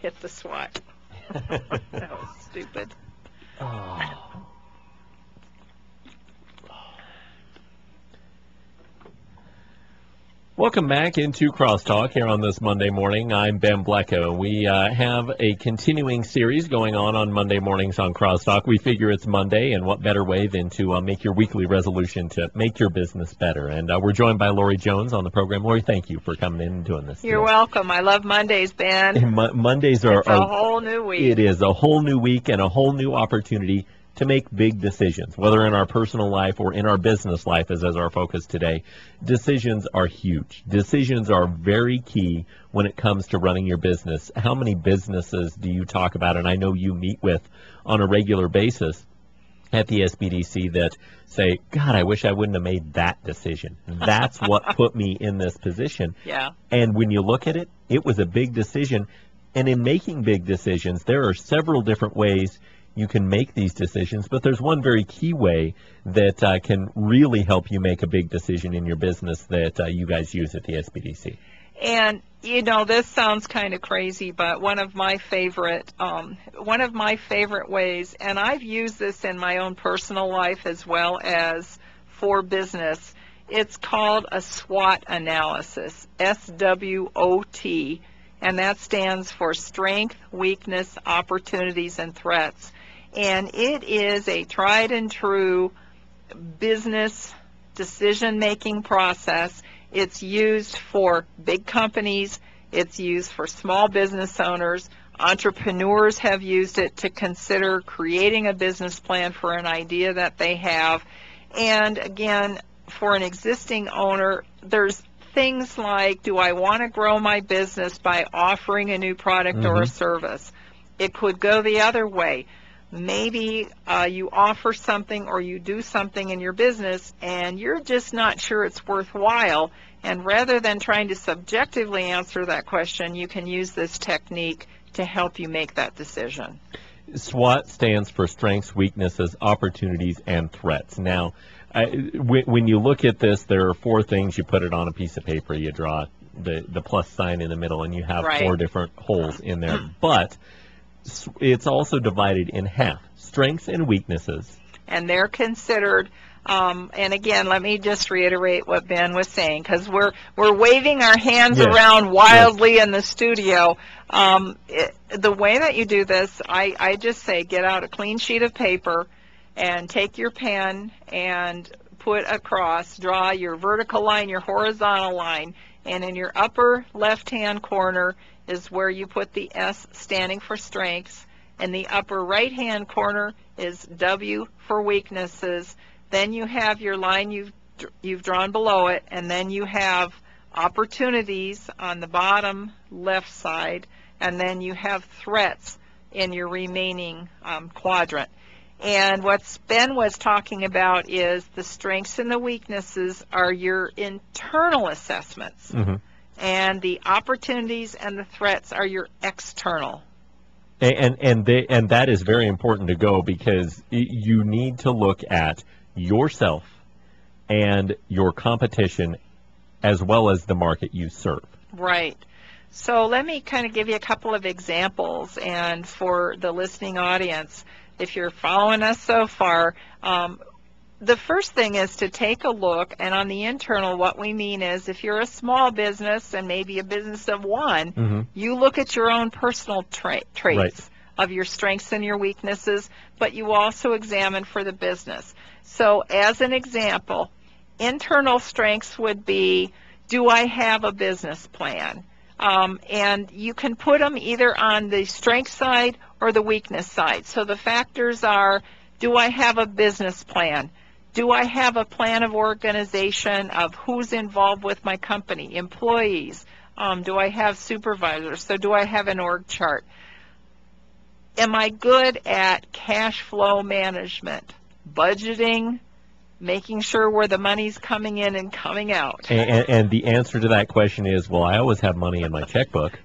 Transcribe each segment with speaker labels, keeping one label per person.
Speaker 1: hit the SWAT. That was stupid.
Speaker 2: Oh. Welcome back into Crosstalk here on this Monday morning. I'm Ben Blecha. We have a continuing series going on Monday mornings on Crosstalk. We figure it's Monday, and what better way than to make your weekly resolution to make your business better. And we're joined by Laurie Jones on the program. Laurie, thank you for coming in and doing this.
Speaker 1: You're welcome. I love Mondays, Ben.
Speaker 2: Mondays are
Speaker 1: a whole new week.
Speaker 2: It is a whole new week and a whole new opportunity to make big decisions, whether in our personal life or in our business life, as our focus today. Decisions are huge. Decisions are very key when it comes to running your business. How many businesses do you talk about, and I know you meet with on a regular basis at the SBDC, that say, God, I wish I wouldn't have made that decision. That's what put me in this position.
Speaker 1: Yeah.
Speaker 2: And when you look at it, it was a big decision. And in making big decisions, there are several different ways you can make these decisions, but there's one very key way that can really help you make a big decision in your business that you guys use at the SBDC.
Speaker 1: And you know, this sounds kind of crazy, but one of my favorite ways, and I've used this in my own personal life as well as for business. It's called a SWOT analysis, SWOT, and that stands for Strength, Weakness, Opportunities, and Threats. And it is a tried and true business decision-making process. It's used for big companies. It's used for small business owners. Entrepreneurs have used it to consider creating a business plan for an idea that they have. And again, for an existing owner, there's things like, do I want to grow my business by offering a new product or a service? It could go the other way. Maybe you offer something or you do something in your business and you're just not sure it's worthwhile. And rather than trying to subjectively answer that question, you can use this technique to help you make that decision.
Speaker 2: SWOT stands for Strengths, Weaknesses, Opportunities, and Threats. Now, when you look at this, there are four things. You put it on a piece of paper, you draw the plus sign in the middle, and you have four different holes in there. But it's also divided in half, strengths and weaknesses.
Speaker 1: And they're considered, and again, let me just reiterate what Ben was saying, because we're waving our hands around wildly in the studio. The way that you do this, I just say get out a clean sheet of paper and take your pen and put across, draw your vertical line, your horizontal line, and in your upper left-hand corner is where you put the S standing for strengths, and the upper right-hand corner is W for weaknesses. Then you have your line you've drawn below it, and then you have opportunities on the bottom left side, and then you have threats in your remaining quadrant. And what Ben was talking about is the strengths and the weaknesses are your internal assessments. And the opportunities and the threats are your external.
Speaker 2: And that is very important to go, because you need to look at yourself and your competition as well as the market you serve.
Speaker 1: Right. So let me kind of give you a couple of examples, and for the listening audience, if you're following us so far, the first thing is to take a look, and on the internal, what we mean is if you're a small business and maybe a business of one, you look at your own personal traits of your strengths and your weaknesses, but you also examine for the business. So as an example, internal strengths would be, do I have a business plan? And you can put them either on the strength side or the weakness side. So the factors are, do I have a business plan? Do I have a plan of organization of who's involved with my company, employees? Do I have supervisors? So do I have an org chart? Am I good at cash flow management, budgeting, making sure where the money's coming in and coming out?
Speaker 2: And the answer to that question is, well, I always have money in my checkbook,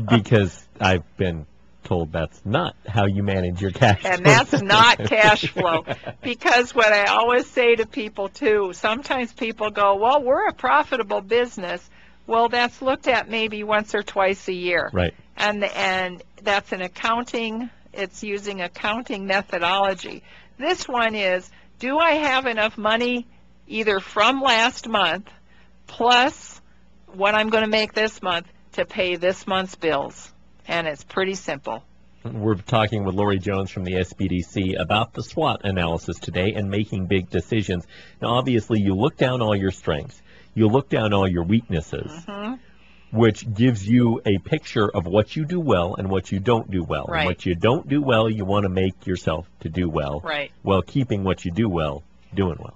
Speaker 2: because I've been told that's not how you manage your cash flow.
Speaker 1: And that's not cash flow. Because what I always say to people, too, sometimes people go, well, we're a profitable business, Well, that's looked at maybe once or twice a year.
Speaker 2: Right.
Speaker 1: And that's an accounting, it's using accounting methodology. This one is, do I have enough money either from last month plus what I'm going to make this month to pay this month's bills? And it's pretty simple.
Speaker 2: We're talking with Laurie Jones from the SBDC about the SWOT analysis today and making big decisions. Now, obviously, you look down all your strengths. You look down all your weaknesses, which gives you a picture of what you do well and what you don't do well.
Speaker 1: Right.
Speaker 2: And what you don't do well, you want to make yourself to do well,
Speaker 1: Right.
Speaker 2: while keeping what you do well, doing well.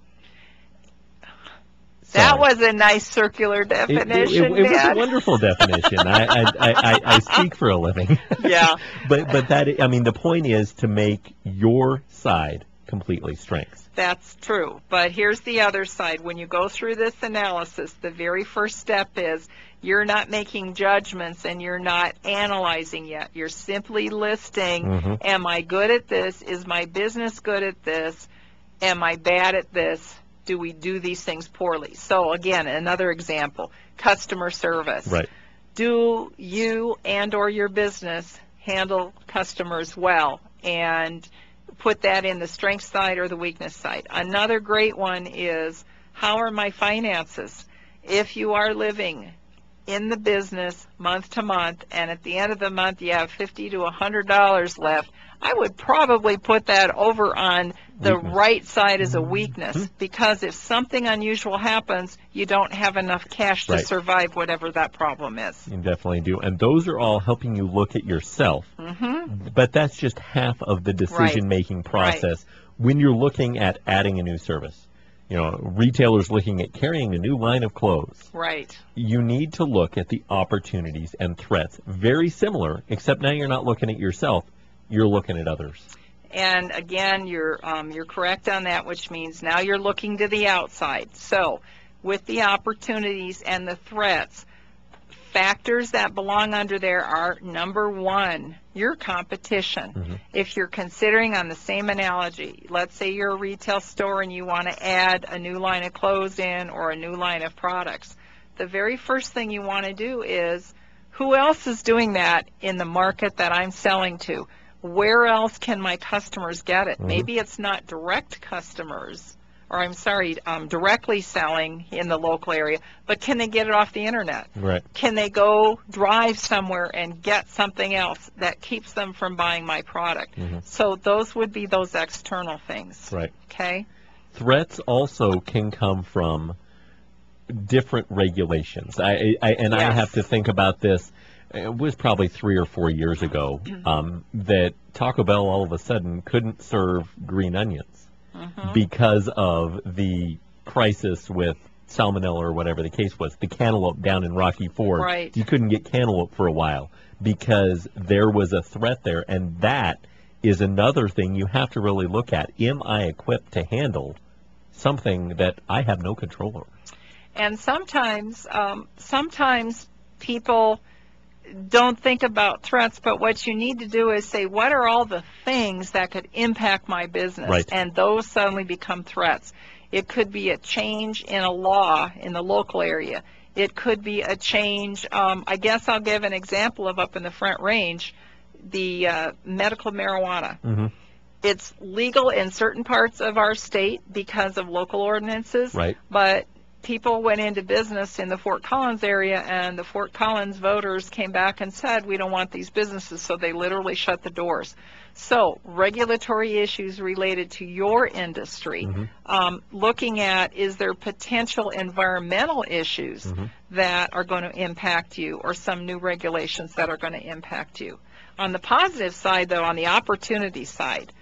Speaker 1: That was a nice circular definition,
Speaker 2: it was a wonderful definition. I speak for a living.
Speaker 1: Yeah.
Speaker 2: But that, I mean, the point is to make your side completely strengths.
Speaker 1: That's true. But here's the other side. When you go through this analysis, the very first step is you're not making judgments and you're not analyzing yet. You're simply listing, am I good at this? Is my business good at this? Am I bad at this? Do we do these things poorly? So again, another example, customer service.
Speaker 2: Right.
Speaker 1: Do you and or your business handle customers well? And put that in the strength side or the weakness side. Another great one is, how are my finances? If you are living in the business month to month and at the end of the month you have $50 to $100 left, I would probably put that over on the right side as a weakness, because if something unusual happens, you don't have enough cash to survive whatever that problem is.
Speaker 2: You definitely do. And those are all helping you look at yourself. But that's just half of the decision-making process when you're looking at adding a new service. You know, retailers looking at carrying a new line of clothes.
Speaker 1: Right.
Speaker 2: You need to look at the opportunities and threats. Very similar, except now you're not looking at yourself. You're looking at others.
Speaker 1: And again, you're correct on that, which means now you're looking to the outside. So with the opportunities and the threats, factors that belong under there are, number one, your competition. If you're considering, on the same analogy, let's say you're a retail store and you want to add a new line of clothes in or a new line of products, the very first thing you want to do is, who else is doing that in the market that I'm selling to? Where else can my customers get it? Maybe it's not direct customers, or I'm sorry, directly selling in the local area, but can they get it off the internet?
Speaker 2: Right.
Speaker 1: Can they go drive somewhere and get something else that keeps them from buying my product? So those would be those external things.
Speaker 2: Right.
Speaker 1: Okay?
Speaker 2: Threats also can come from different regulations. I have to think about this. It was probably 3 or 4 years ago that Taco Bell all of a sudden couldn't serve green onions because of the crisis with salmonella or whatever the case was. The cantaloupe down in Rocky Ford.
Speaker 1: Right.
Speaker 2: You couldn't get cantaloupe for a while because there was a threat there. And that is another thing you have to really look at. Am I equipped to handle something that I have no control over?
Speaker 1: And sometimes people don't think about threats, but what you need to do is say, what are all the things that could impact my business?
Speaker 2: Right.
Speaker 1: And those suddenly become threats. It could be a change in a law in the local area. It could be a change, I guess I'll give an example of up in the Front Range, the medical marijuana. It's legal in certain parts of our state because of local ordinances, but people went into business in the Fort Collins area, and the Fort Collins voters came back and said, we don't want these businesses, so they literally shut the doors. So regulatory issues related to your industry, looking at, is there potential environmental issues that are going to impact you, or some new regulations that are going to impact you. On the positive side, though, on the opportunity side,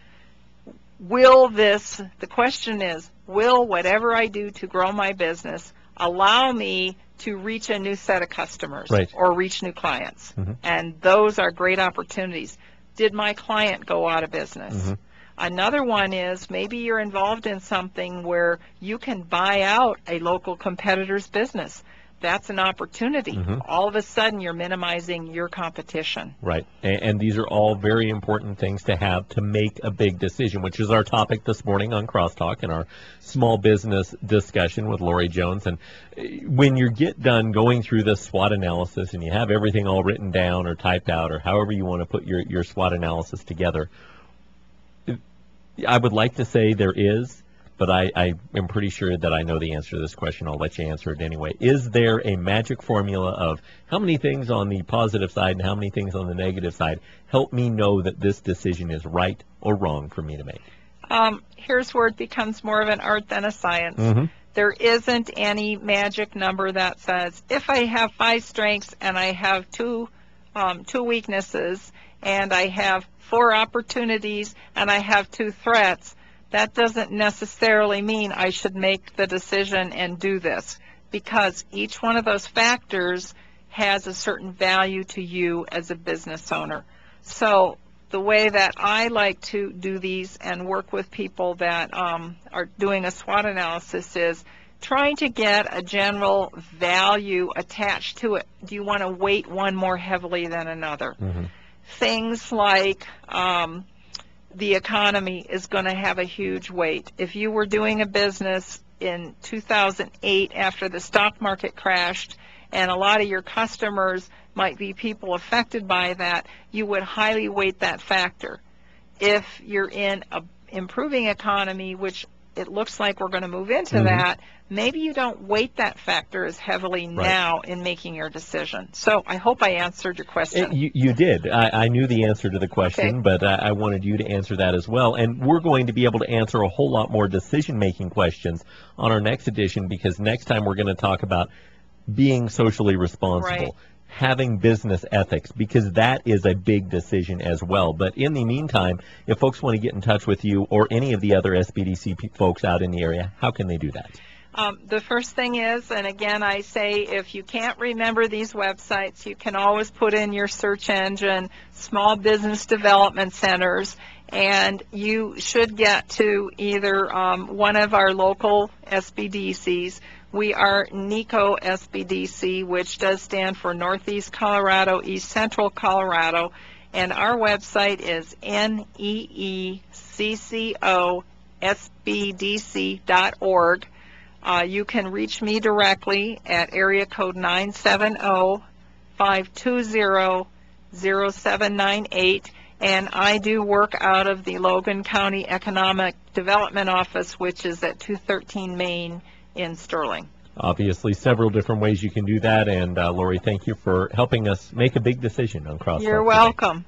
Speaker 1: the question is, will whatever I do to grow my business allow me to reach a new set of customers or reach new clients? And those are great opportunities. Did my client go out of business? Another one is, maybe you're involved in something where you can buy out a local competitor's business. that's an opportunity.
Speaker 2: Mm-hmm.
Speaker 1: All of a sudden, you're minimizing your competition.
Speaker 2: Right. And these are all very important things to have to make a big decision, which is our topic this morning on Crosstalk in our small business discussion with Laurie Jones. And when you get done going through this SWOT analysis and you have everything all written down or typed out or however you want to put your SWOT analysis together, I would like to say there is, but I am pretty sure that I know the answer to this question. I'll let you answer it anyway. Is there a magic formula of how many things on the positive side and how many things on the negative side help me know that this decision is right or wrong for me to make?
Speaker 1: Here's where it becomes more of an art than a science.
Speaker 2: Mm-hmm.
Speaker 1: There isn't any magic number that says, if I have 5 strengths and I have two weaknesses and I have 4 opportunities and I have 2 threats, that doesn't necessarily mean I should make the decision and do this, because each one of those factors has a certain value to you as a business owner. So the way that I like to do these and work with people that are doing a SWOT analysis is trying to get a general value attached to it. Do you want to weight one more heavily than another?
Speaker 2: Mm-hmm.
Speaker 1: Things like the economy is going to have a huge weight. If you were doing a business in 2008 after the stock market crashed, and a lot of your customers might be people affected by that, you would highly weight that factor. If you're in an improving economy, which it looks like we're going to move into
Speaker 2: Mm-hmm.
Speaker 1: that, maybe you don't weight that factor as heavily now in making your decision. So I hope I answered your question.
Speaker 2: You did. I knew the answer to the question,
Speaker 1: Okay.
Speaker 2: but I wanted you to answer that as well. And we're going to be able to answer a whole lot more decision-making questions on our next edition, because next time we're going to talk about being socially responsible.
Speaker 1: Right.
Speaker 2: Having business ethics, because that is a big decision as well. But in the meantime, if folks want to get in touch with you or any of the other SBDC folks out in the area, how can they do that?
Speaker 1: The first thing is, and again I say, if you can't remember these websites, you can always put in your search engine Small Business Development Centers, and you should get to either one of our local SBDCs. We are NECO SBDC, which does stand for Northeast Colorado, East Central Colorado, and our website is neeccosbdc.org. You can reach me directly at area code 970-520-0798, and I do work out of the Logan County Economic Development Office, which is at 213 Main in Sterling.
Speaker 2: Obviously, several different ways you can do that, and Laurie, thank you for helping us make a big decision on Crosstalk.
Speaker 1: You're welcome.